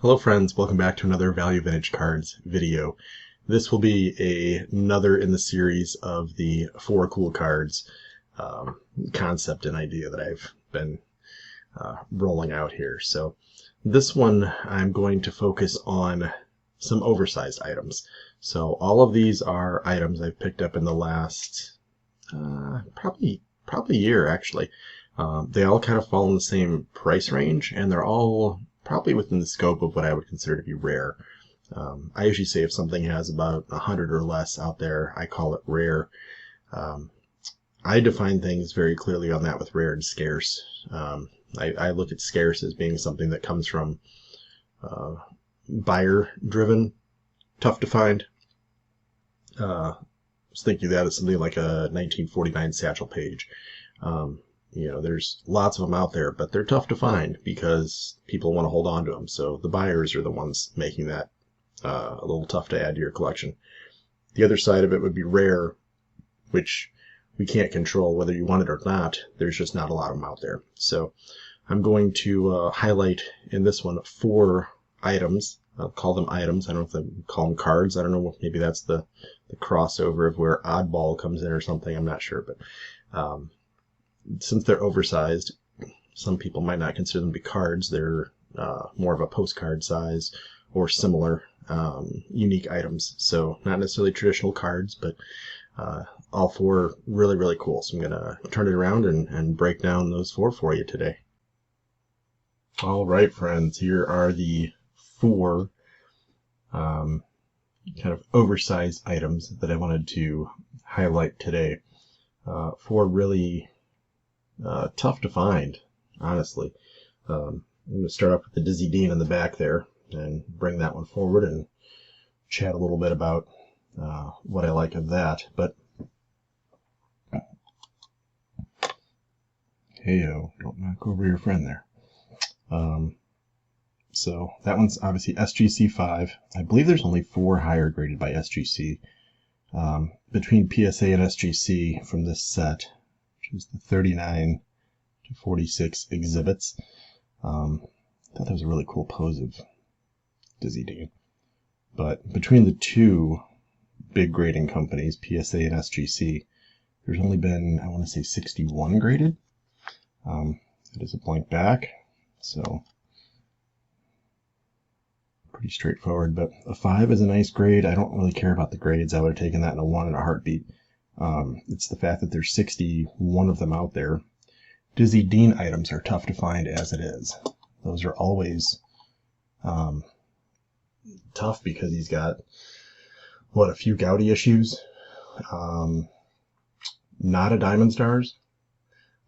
Hello friends, welcome back to another Value Vintage Cards video. This will be another in the series of the 4 cool cards concept and idea that I've been rolling out here. So this one I'm going to focus on some oversized items. So all of these are items I've picked up in the last probably year actually. They all kind of fall in the same price range, and they're all probably within the scope of what I would consider to be rare. I usually say if something has about 100 or less out there, I call it rare. I define things very clearly on that with rare and scarce. I look at scarce as being something that comes from buyer-driven, tough to find. I was thinking of that as something like a 1949 Satchel Paige. There's lots of them out there, but they're tough to find because people want to hold on to them. So the buyers are the ones making that a little tough to add to your collection. The other side of it would be rare, which we can't control whether you want it or not. There's just not a lot of them out there. So I'm going to highlight in this one 4 items. I'll call them items. I don't know if I call them cards. I don't know. Maybe that's the crossover of where Oddball comes in or something. I'm not sure, but since they're oversized, some people might not consider them to be cards. They're more of a postcard size or similar unique items. So not necessarily traditional cards, but all 4 really, really cool. So I'm going to turn it around and break down those 4 for you today. All right, friends, here are the 4 kind of oversized items that I wanted to highlight today. 4 really tough to find, honestly. I'm going to start off with the Dizzy Dean in the back there and bring that one forward and chat a little bit about what I like of that. But hey-o, don't knock over your friend there. So that one's obviously SGC 5. I believe there's only 4 higher graded by SGC. Between PSA and SGC from this set, which is the 39 to 46 exhibits. I thought that was a really cool pose of Dizzy Dean. But between the 2 big grading companies, PSA and SGC, there's only been, I want to say, 61 graded. It is a blank back, so pretty straightforward. But a 5 is a nice grade. I don't really care about the grades. I would have taken that in a 1 in a heartbeat. It's the fact that there's 61 of them out there. Dizzy Dean items are tough to find as it is. Those are always tough because he's got, a few Gouty issues. Not a Diamond Stars,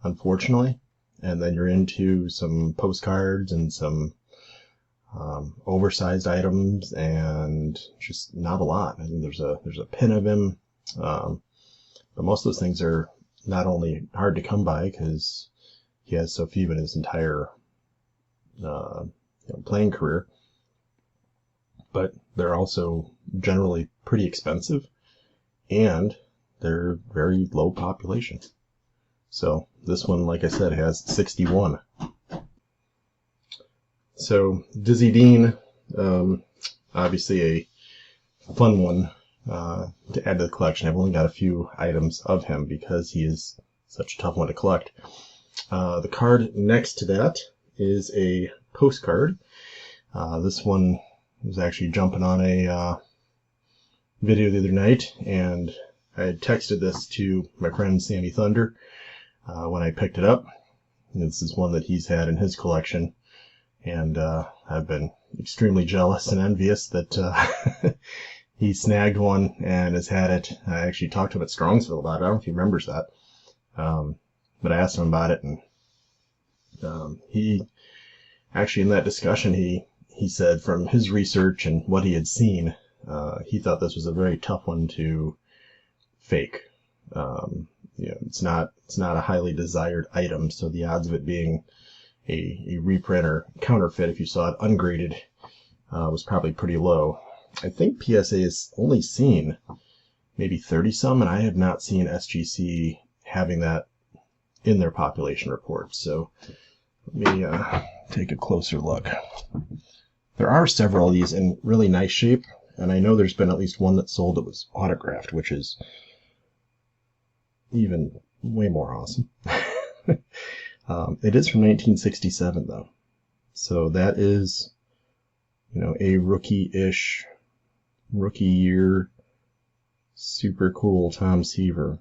unfortunately. And then you're into some postcards and some oversized items and just not a lot. I mean, there's a pin of him. But most of those things are not only hard to come by because he has so few in his entire playing career, but they're also generally pretty expensive, and they're very low population. So this one, like I said, has 61. So Dizzy Dean, obviously a fun one to add to the collection. I've only got a few items of him because he is such a tough one to collect. The card next to that is a postcard. This one was actually jumping on a video the other night, and I had texted this to my friend Sammy Thunder when I picked it up. This is one that he's had in his collection, and I've been extremely jealous and envious that he snagged one and has had it. I actually talked to him at Strongsville about it. I don't know if he remembers that. But I asked him about it, and he actually, in that discussion, he said from his research and what he had seen, he thought this was a very tough one to fake. It's not a highly desired item, so the odds of it being a reprint or counterfeit, if you saw it ungraded, was probably pretty low. I think PSA has only seen maybe 30 some, and I have not seen SGC having that in their population report. So let me take a closer look. There are several of these in really nice shape, and I know there's been at least one that sold that was autographed, which is even way more awesome. It is from 1967, though. So that is, a rookie-ish, rookie year, super cool Tom Seaver.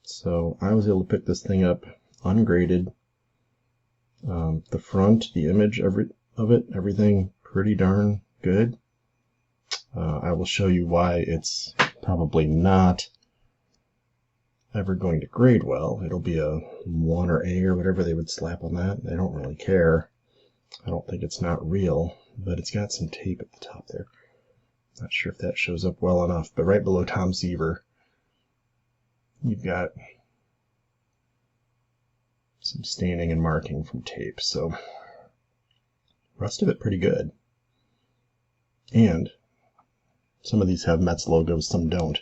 So I was able to pick this thing up ungraded. The front, the image of it, everything pretty darn good. I will show you why it's probably not ever going to grade well. It'll be a 1 or A or whatever they would slap on that. They don't really care. I don't think it's not real, but it's got some tape at the top there. Not sure if that shows up well enough, but right below Tom Seaver, you've got some staining and marking from tape. So rest of it pretty good. And some of these have Mets logos, some don't.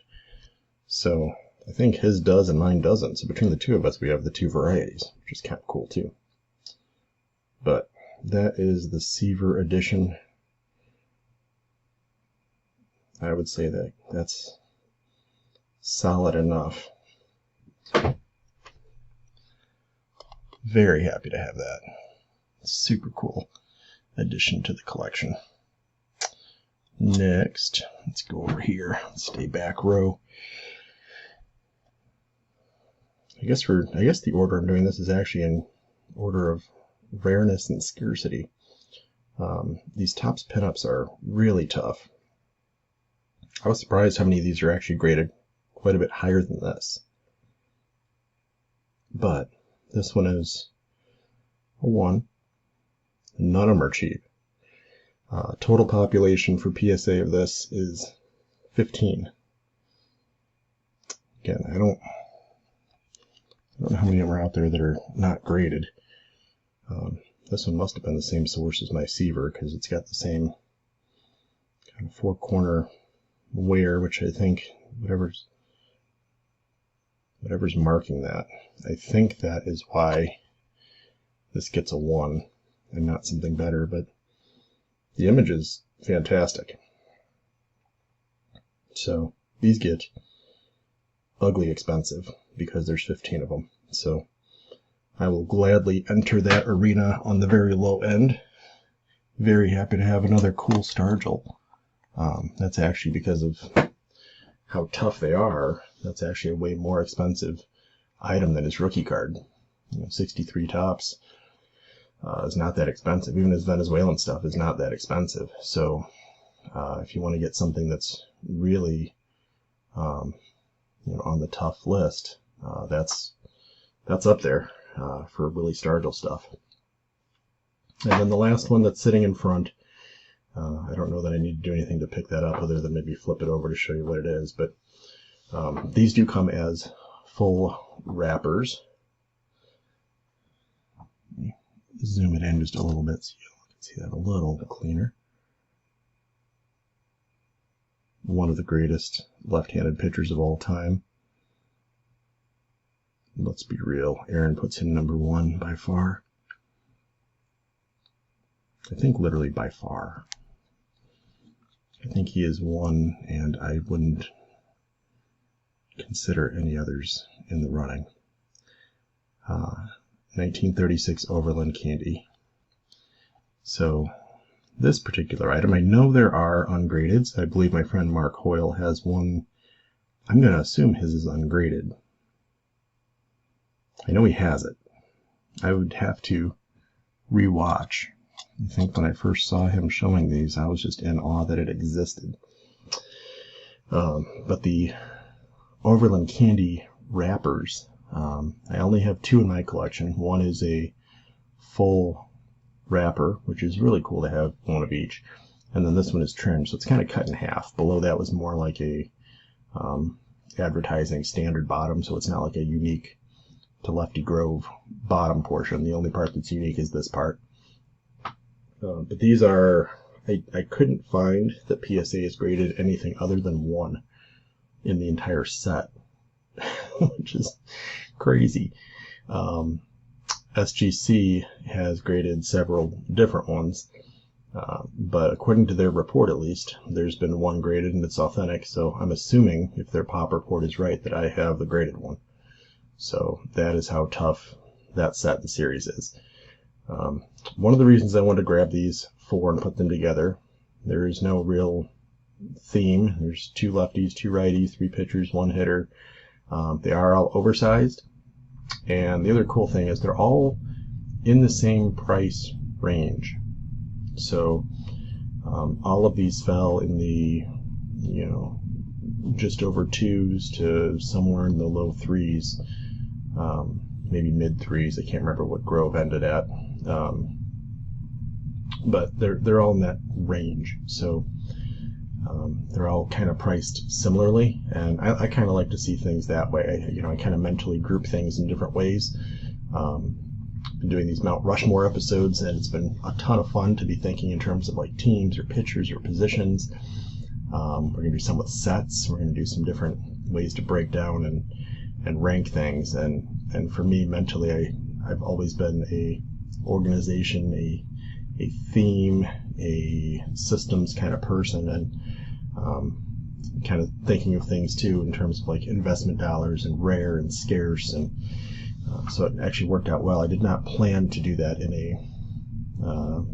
So I think his does and mine doesn't. So between the two of us, we have the two varieties, which is kind of cool too. But that is the Seaver edition. I would say that that's solid enough. Very happy to have that. Super cool addition to the collection. Next, let's go over here. Stay back row. I guess the order I'm doing this is actually in order of rareness and scarcity. These Topps pinups are really tough. I was surprised how many of these are actually graded quite a bit higher than this. But this one is a 1. None of them are cheap. Total population for PSA of this is 15. Again, I don't know how many of them are out there that are not graded. This one must have been the same source as my Seaver because it's got the same kind of 4-corner wear, which I think whatever's marking that, I think that is why this gets a 1 and not something better, but the image is fantastic. So these get ugly expensive because there's 15 of them. So I will gladly enter that arena on the very low end. Very happy to have another cool Stargell. That's actually because of how tough they are. That's actually a way more expensive item than his rookie card. 63 Topps is not that expensive. Even his Venezuelan stuff is not that expensive. So if you want to get something that's really on the tough list, that's up there for Willie Stargell stuff. And then the last one that's sitting in front, I don't know that I need to do anything to pick that up other than maybe flip it over to show you what it is, but these do come as full wrappers. Zoom it in just a little bit so you can see that a little bit cleaner. One of the greatest left-handed pitchers of all time. Let's be real, Aaron puts him number 1 by far. I think literally by far. I think he is 1, and I wouldn't consider any others in the running. 1936 Overland Candy. So this particular item, I know there are ungraded. I believe my friend Mark Hoyle has one. I'm going to assume his is ungraded. I know he has it. I would have to rewatch. I think when I first saw him showing these, I was just in awe that it existed. But the Overland Candy wrappers, I only have 2 in my collection. One is a full wrapper, which is really cool to have one of each. And then this one is trimmed, so it's kind of cut in half. Below that was more like a advertising standard bottom, so it's not like a unique to Lefty Grove bottom portion. The only part that's unique is this part. But these are, I couldn't find that PSA is graded anything other than 1 in the entire set, which is crazy. SGC has graded several different ones, But according to their report, at least, there's been one graded and it's authentic. So I'm assuming, if their pop report is right, that I have the graded one. So that is how tough that set and series is. One of the reasons I wanted to grab these 4 and put them together, there is no real theme. There's 2 lefties, 2 righties, 3 pitchers, 1 hitter. They are all oversized. And the other cool thing is they're all in the same price range. So all of these fell in the, just over 2s to somewhere in the low 3s, maybe mid 3s. I can't remember what Grove ended at, but they're all in that range. So they're all kind of priced similarly, and I kind of like to see things that way. I kind of mentally group things in different ways. Been doing these Mount Rushmore episodes, and it's been a ton of fun to be thinking in terms of like teams or pitchers or positions. We're going to do some with sets. We're going to do some different ways to break down and rank things. And for me, mentally, I've always been a organization, a theme, a systems kind of person, and kind of thinking of things too in terms of like investment dollars and rare and scarce, and so it actually worked out well. I did not plan to do that in a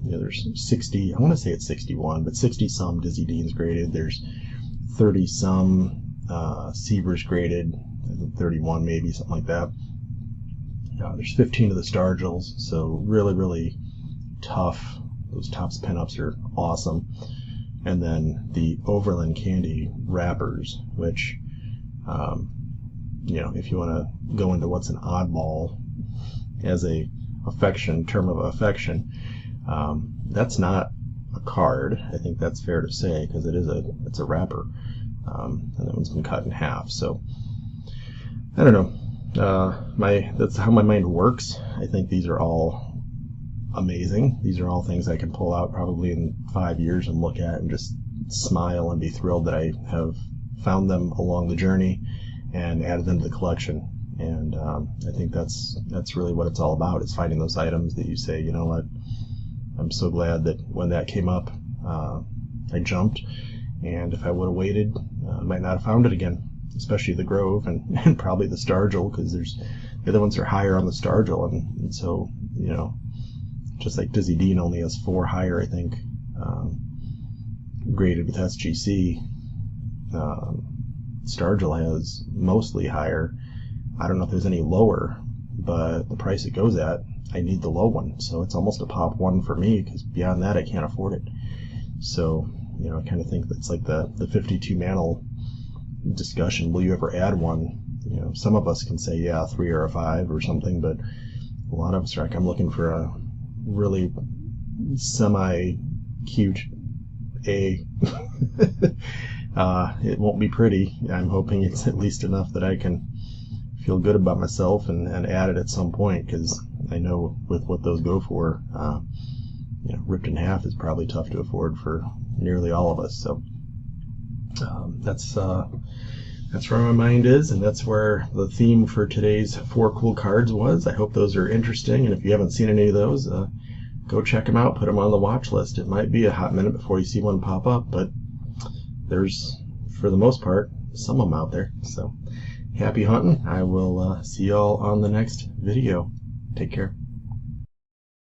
there's 60, I want to say it's 61, but 60 some Dizzy Deans graded. There's 30 some Seavers graded, 31 maybe, something like that. There's 15 of the Stargills, so really tough. Those Topps pinups are awesome. And then the Overland Candy wrappers, which if you want to go into what's an oddball as a term of affection, that's not a card. I think that's fair to say, because it's a wrapper, and that one's been cut in half. So I don't know. That's how my mind works. I think these are all amazing. These are all things I can pull out probably in 5 years and look at and just smile and be thrilled that I have found them along the journey and added them to the collection. And I think that's really what it's all about, is finding those items that you say, you know what, I'm so glad that when that came up, I jumped, and if I would have waited, I might not have found it again, especially the Grove and probably the Stargill, because the other ones are higher on the Stargill, and so, just like Dizzy Dean only has 4 higher, I think, graded with SGC, Stargill has mostly higher. I don't know if there's any lower, but the price it goes at, I need the low one, so it's almost a pop 1 for me, because beyond that I can't afford it. So I kind of think that's like the 52 mantle discussion. Will you ever add one? Some of us can say, yeah, 3 or a 5 or something, but a lot of us are like, I'm looking for a really semi-cute A. It won't be pretty. I'm hoping it's at least enough that I can feel good about myself and add it at some point, because I know with what those go for, ripped in half is probably tough to afford for nearly all of us. So that's where my mind is, and that's where the theme for today's 4 cool cards was. I hope those are interesting, and if you haven't seen any of those, go check them out, put them on the watch list. It might be a hot minute before you see one pop up, but there's, for the most part, some of them out there. So happy hunting. I will see y'all on the next video. Take care.